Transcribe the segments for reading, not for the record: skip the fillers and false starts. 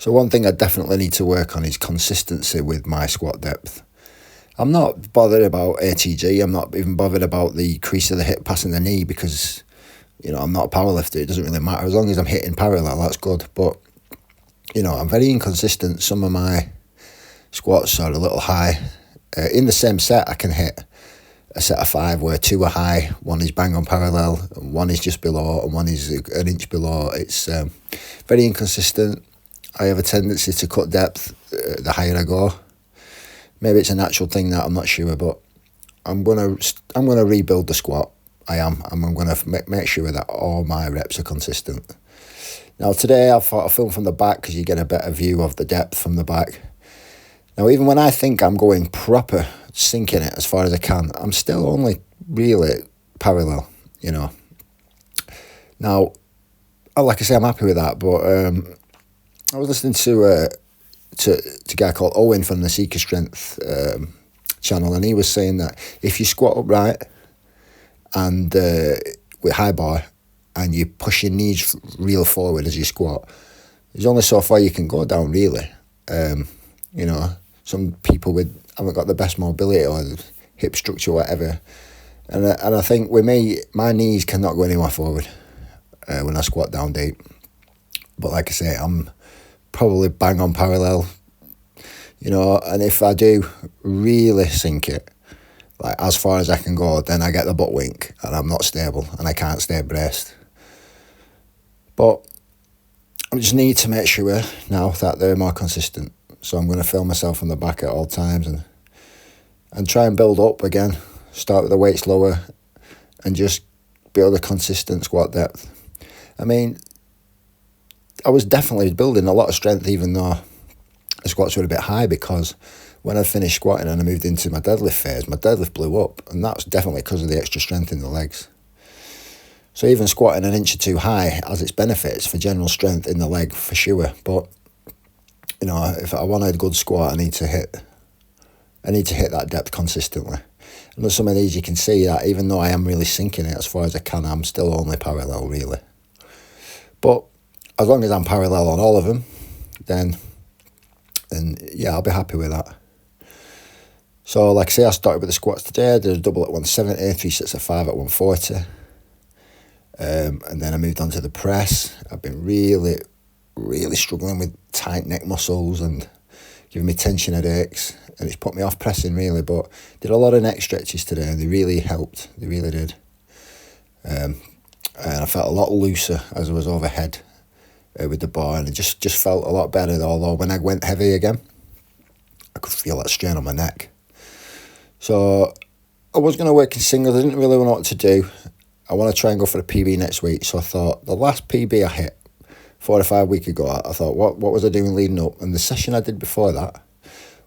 So one thing I definitely need to work on is consistency with my squat depth. I'm not bothered about ATG. I'm not even bothered about the crease of the hip passing the knee because, you know, I'm not a powerlifter. It doesn't really matter. As long as I'm hitting parallel, that's good. But, you know, I'm very inconsistent. Some of my squats are a little high. In the same set, I can hit a set of 5 where 2 are high, 1 is bang on parallel, and 1 is just below, and 1 is an inch below. It's very inconsistent. I have a tendency to cut depth the higher I go. Maybe it's a natural thing that I'm not sure, but I'm gonna rebuild the squat. I am, and I'm gonna make sure that all my reps are consistent. Now today I thought I'd film from the back because you get a better view of the depth from the back. Now even when I think I'm going proper, sinking it as far as I can, I'm still only really parallel, you know. Now, like I say, I'm happy with that, but I was listening to a guy called Owen from the Seeker Strength channel, and he was saying that if you squat upright and with high bar and you push your knees real forward as you squat, there's only so far you can go down, really. You know, some people haven't got the best mobility or hip structure, whatever, and I think with me, my knees cannot go anywhere forward when I squat down deep. But like I say, I'm probably bang on parallel, you know, and if I do really sink it, like as far as I can go, then I get the butt wink and I'm not stable and I can't stay braced. But I just need to make sure now that they're more consistent. So I'm going to film myself on the back at all times and try and build up again. Start with the weights lower and just build a consistent squat depth. I mean, I was definitely building a lot of strength even though the squats were a bit high, because when I finished squatting and I moved into my deadlift phase, my deadlift blew up, and that's definitely because of the extra strength in the legs. So even squatting an inch or two high has its benefits for general strength in the leg for sure, but you know, if I want a good squat, I need to hit that depth consistently. And with some of these you can see that even though I am really sinking it as far as I can, I'm still only parallel really. But as long as I'm parallel on all of them, then yeah, I'll be happy with that. So like I say, I started with the squats today. I did a double at 170, 3 sets of 5 at 140. And then I moved on to the press. I've been really struggling with tight neck muscles and giving me tension headaches, and it's put me off pressing really, but did a lot of neck stretches today and they really helped. They really did. And I felt a lot looser as I was overhead with the bar, and it just felt a lot better, although when I went heavy again, I could feel that strain on my neck. So I was going to work in singles. I didn't really know what to do. I want to try and go for a PB next week. So I thought the last PB I hit 4 or 5 weeks ago, I thought, what was I doing leading up? And the session I did before that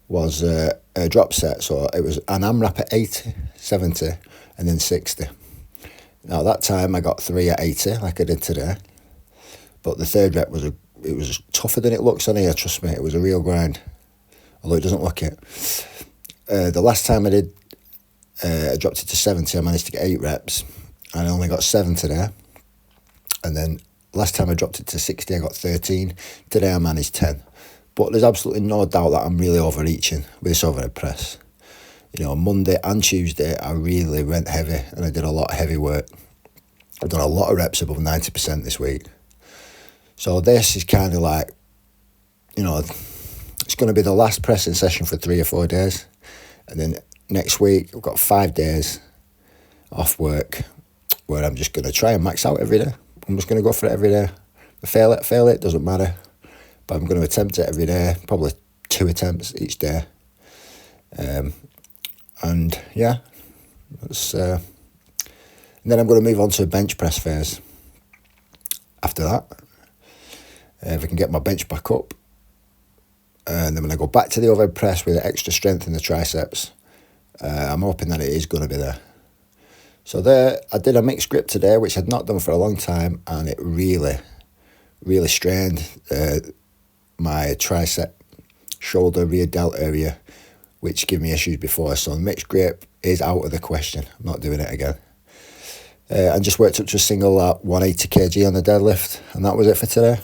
was a drop set. So it was an AMRAP at 80, 70, and then 60. Now that time I got 3 at 80 like I did today. But the third rep was tougher than it looks on here, trust me. It was a real grind, although it doesn't look it. The last time I did, I dropped it to 70. I managed to get 8 reps, and I only got 7 today. And then last time I dropped it to 60, I got 13. Today I managed 10. But there's absolutely no doubt that I'm really overreaching with this overhead press. You know, Monday and Tuesday, I really went heavy, and I did a lot of heavy work. I've done a lot of reps above 90% this week. So this is kind of like, you know, it's going to be the last pressing session for 3 or 4 days. And then next week, I've got 5 days off work where I'm just going to try and max out every day. I'm just going to go for it every day. If I fail it, doesn't matter. But I'm going to attempt it every day, probably 2 attempts each day. And yeah, that's, and then I'm going to move on to a bench press phase after that. If I can get my bench back up. And then when I go back to the overhead press with extra strength in the triceps, I'm hoping that it is going to be there. So there, I did a mixed grip today, which I'd not done for a long time, and it really strained my tricep, shoulder, rear delt area, which gave me issues before. So the mixed grip is out of the question. I'm not doing it again. And just worked up to a single at 180 kg on the deadlift, and that was it for today.